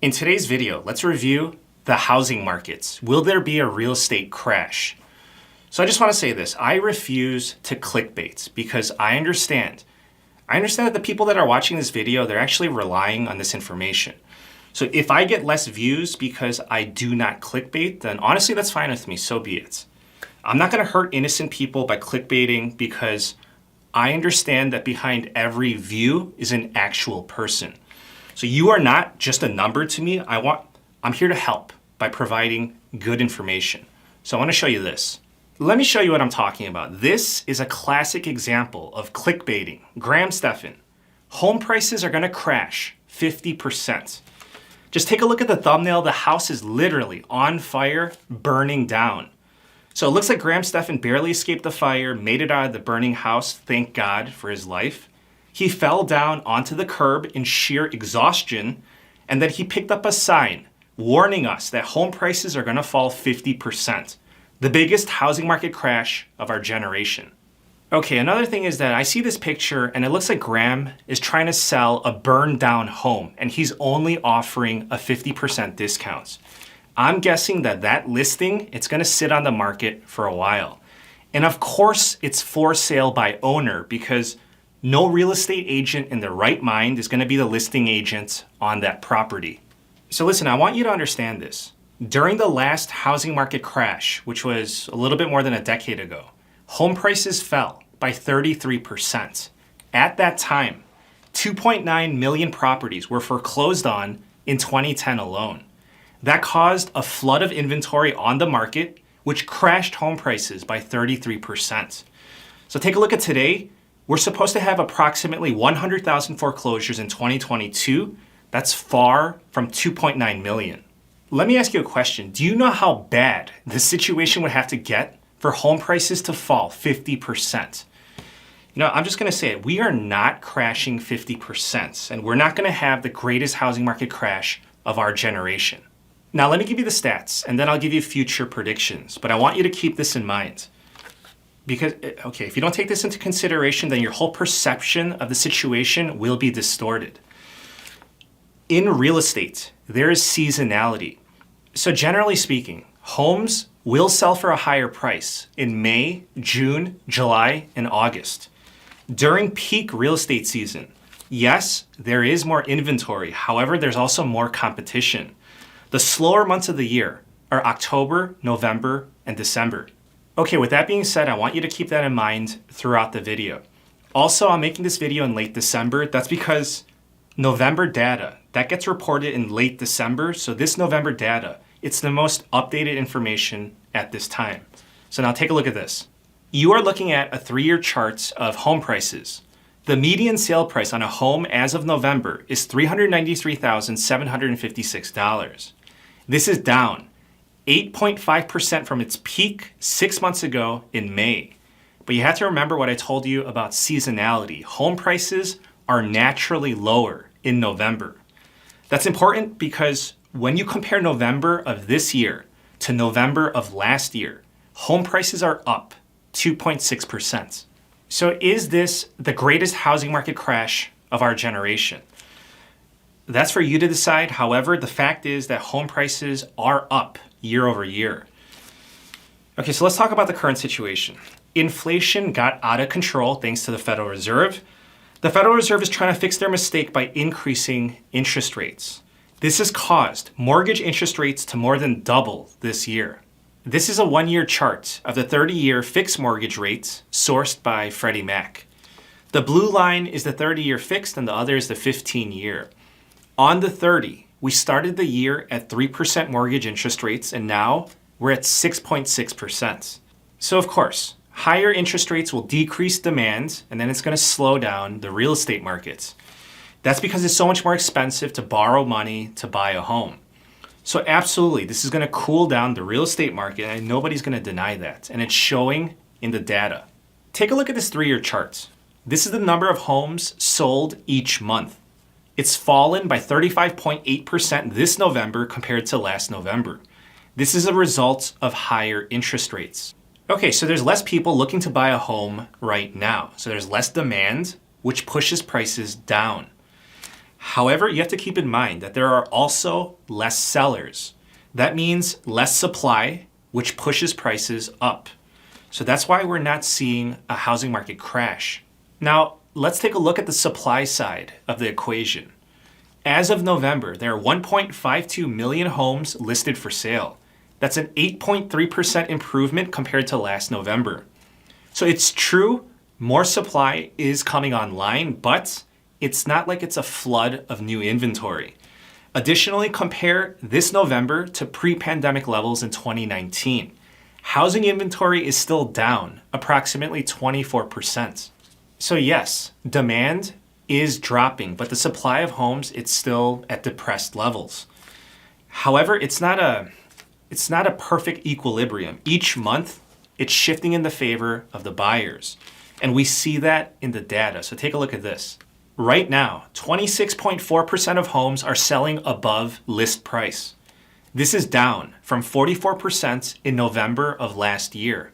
In today's video, let's review the housing markets. Will there be a real estate crash? So I just want to say this. I refuse to clickbait because I understand that the people that are watching this video, they're actually relying on this information. So if I get less views because I do not clickbait, then honestly, that's fine with me, so be it. I'm not going to hurt innocent people by clickbaiting because I understand that behind every view is an actual person. So you are not just a number to me. I'm here to help by providing good information. So I want to show you this. Let me show you what I'm talking about. This is a classic example of clickbaiting. Graham Stephan, home prices are going to crash 50%. Just take a look at the thumbnail. The house is literally on fire, burning down. So it looks like Graham Stephan barely escaped the fire, made it out of the burning house, thank God for his life. He fell down onto the curb in sheer exhaustion, and then he picked up a sign warning us that home prices are going to fall 50%. The biggest housing market crash of our generation. Okay, another thing is that I see this picture and it looks like Graham is trying to sell a burned down home and he's only offering a 50% discount. I'm guessing that listing, it's going to sit on the market for a while. And of course, it's for sale by owner because no real estate agent in their right mind is going to be the listing agent on that property. So listen, I want you to understand this. During the last housing market crash, which was a little bit more than a decade ago, home prices fell by 33%. At that time, 2.9 million properties were foreclosed on in 2010 alone. That caused a flood of inventory on the market, which crashed home prices by 33%. So take a look at today. We're supposed to have approximately 100,000 foreclosures in 2022. That's far from 2.9 million. Let me ask you a question. Do you know how bad the situation would have to get for home prices to fall 50%? You know, I'm just going to say it. We are not crashing 50%, and we're not going to have the greatest housing market crash of our generation. Now, let me give you the stats, and then I'll give you future predictions. But I want you to keep this in mind. Because, okay, if you don't take this into consideration, then your whole perception of the situation will be distorted. In real estate, there is seasonality. So generally speaking, homes will sell for a higher price in May, June, July, and August. During peak real estate season, yes, there is more inventory. However, there's also more competition. The slower months of the year are October, November, and December. Okay, with that being said, I want you to keep that in mind throughout the video. Also, I'm making this video in late December. That's because November data, that gets reported in late December. So this November data, it's the most updated information at this time. So now take a look at this. You are looking at a 3-year chart of home prices. The median sale price on a home as of November is $393,756. This is down 8.5% from its peak 6 months ago in May. But you have to remember what I told you about seasonality. Home prices are naturally lower in November. That's important because when you compare November of this year to November of last year, home prices are up 2.6%. So is this the greatest housing market crash of our generation? That's for you to decide. However, the fact is that home prices are up year over year. Okay, so let's talk about the current situation. Inflation got out of control thanks to the Federal Reserve. The Federal Reserve is trying to fix their mistake by increasing interest rates. This has caused mortgage interest rates to more than double this year. This is a 1-year chart of the 30-year fixed mortgage rates sourced by Freddie Mac. The blue line is the 30-year fixed and the other is the 15-year. On the 30, we started the year at 3% mortgage interest rates and now we're at 6.6%. So of course, higher interest rates will decrease demand and then it's going to slow down the real estate markets. That's because it's so much more expensive to borrow money to buy a home. So absolutely, this is going to cool down the real estate market and nobody's going to deny that. And it's showing in the data. Take a look at this 3-year chart. This is the number of homes sold each month. It's fallen by 35.8% this November compared to last November. This is a result of higher interest rates. Okay, so there's less people looking to buy a home right now. So there's less demand, which pushes prices down. However, you have to keep in mind that there are also less sellers. That means less supply, which pushes prices up. So that's why we're not seeing a housing market crash. Now, let's take a look at the supply side of the equation. As of November, there are 1.52 million homes listed for sale. That's an 8.3% improvement compared to last November. So it's true, more supply is coming online, but it's not like it's a flood of new inventory. Additionally, compare this November to pre-pandemic levels in 2019. Housing inventory is still down approximately 24%. So yes, demand is dropping, but the supply of homes, it's still at depressed levels. However, it's not a perfect equilibrium. Each month, it's shifting in the favor of the buyers. And we see that in the data. So take a look at this. Right now, 26.4% of homes are selling above list price. This is down from 44% in November of last year.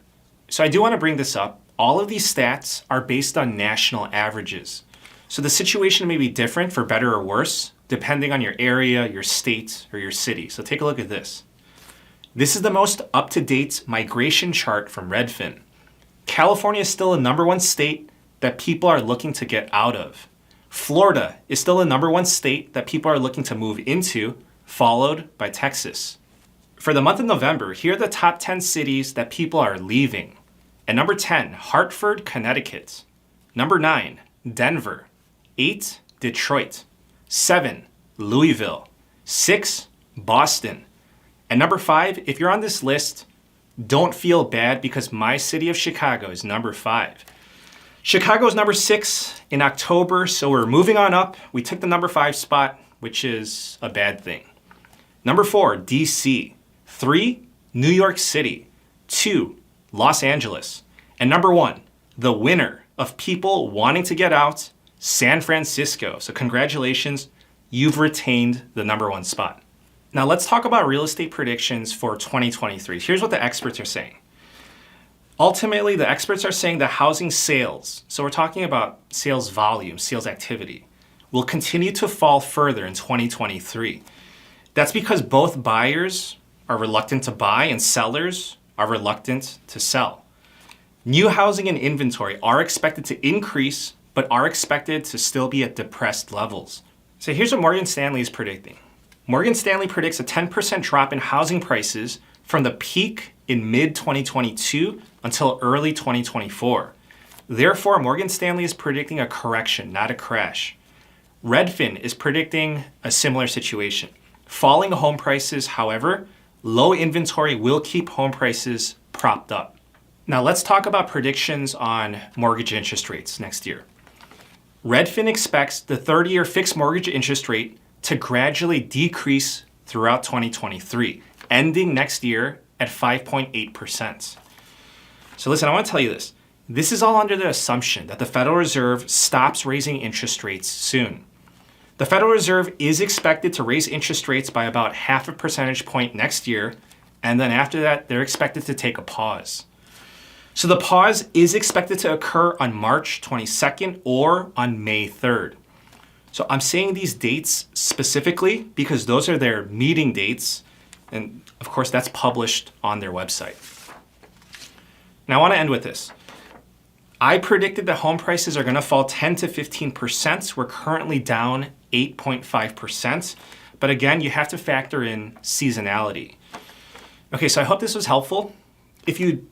So I do want to bring this up. All of these stats are based on national averages. So the situation may be different for better or worse, depending on your area, your state, or your city. So take a look at this. This is the most up-to-date migration chart from Redfin. California is still the #1 state that people are looking to get out of. Florida is still the #1 state that people are looking to move into, followed by Texas. For the month of November, here are the top 10 cities that people are leaving. At number 10, Hartford, Connecticut. Number 9, Denver. 8, Detroit. 7, Louisville. 6, Boston. And number 5, if you're on this list, don't feel bad because my city of Chicago is number 5. Chicago is number 6 in October, so we're moving on up. We took the number 5 spot, which is a bad thing. Number 4, DC. 3, New York City. 2, Los Angeles. And number 1, the winner of people wanting to get out, San Francisco. So congratulations, you've retained the #1 spot. Now let's talk about real estate predictions for 2023. Here's what the experts are saying. Ultimately, the experts are saying that housing sales, so we're talking about sales volume, sales activity, will continue to fall further in 2023. That's because both buyers are reluctant to buy and sellers are reluctant to sell. New housing and inventory are expected to increase, but are expected to still be at depressed levels. So here's what Morgan Stanley is predicting. Morgan Stanley predicts a 10% drop in housing prices from the peak in mid-2022 until early 2024. Therefore, Morgan Stanley is predicting a correction, not a crash. Redfin is predicting a similar situation. Falling home prices, however, low inventory will keep home prices propped up. Now let's talk about predictions on mortgage interest rates next year. Redfin expects the 30-year fixed mortgage interest rate to gradually decrease throughout 2023, ending next year at 5.8%. So listen, I want to tell you this. This is all under the assumption that the Federal Reserve stops raising interest rates soon. The Federal Reserve is expected to raise interest rates by about 0.5 percentage point next year, and then after that, they're expected to take a pause. So the pause is expected to occur on March 22nd or on May 3rd. So I'm saying these dates specifically because those are their meeting dates, and of course that's published on their website. Now I want to end with this. I predicted that home prices are going to fall 10 to 15%. We're currently down 8.5%. But again, you have to factor in seasonality. Okay, so I hope this was helpful. If you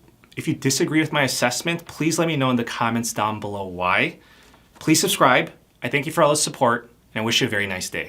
disagree with my assessment, please let me know in the comments down below why. Please subscribe. I thank you for all the support and I wish you a very nice day.